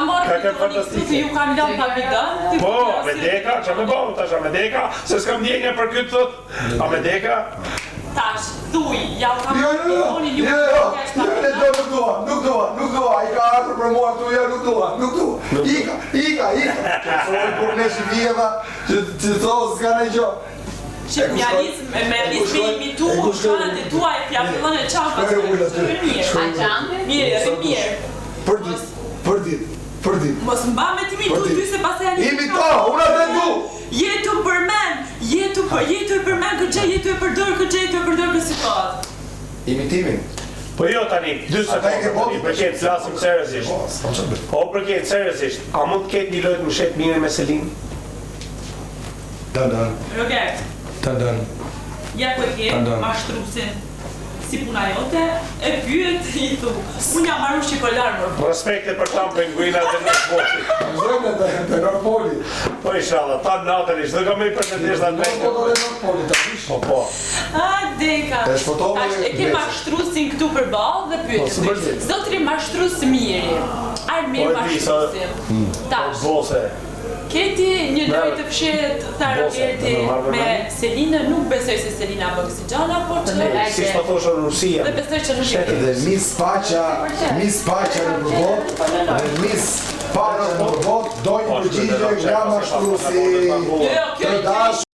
marrë fantastike. Ju kam lënë pa bidon. Po, me deka, që me bëu tash me deka, se s'kam ndjenja për këtë thot. A me deka? Tash, thuj, ja u kam Nuk dua, I ka ardhur për mua këtu, jo, nuk dua. Ika. Qësoj kur ne që vjedha, që thosë s'ka në gjo. Që me realizmi imitu, qanët e tua e fjallën e qafës, A qanët? Mirë. Për dit. Mos mba me ti mitu ty se pas e janë Imito, unë atë du. Jetu përmen, jetu e përmen këtë jetu e përdor këtë situatë. Imitimin. Po jo tani, 2 sekondë, për këtë flasim seriozisht. Po për këtë seriozisht, a mund të ketë një lojtë më shetë mire me Selin? Dan. Roger, ja ku e ke, mashtrusin, si puna jote, e pyet I thu, unë jam marru shqikolar më. Respekte për tam penguinat dhe në shpoti. Zojnë të Norpoli. Po inshallah, ta natën ishtë, dhe ka me I pretendesh dhe Norpoli, ta vish. Po. A, deka. Tash, e ke mashtrusin këtu për balë dhe pyet. Zotri mashrus miri. Armir mashtrusin. Tash. Bose. Keti një lojë të fshet, tha Rogerti me Selina, nuk besoj se Selina bë kësi gjana, por që... Si shpa thoshë në Rusia. Dhe besoj që në shqipë. Dhe Miss Pacha në përbot, dhe Miss Pacha në përbot, dojnë përgjigje nga mashtrusi. Jo, kjo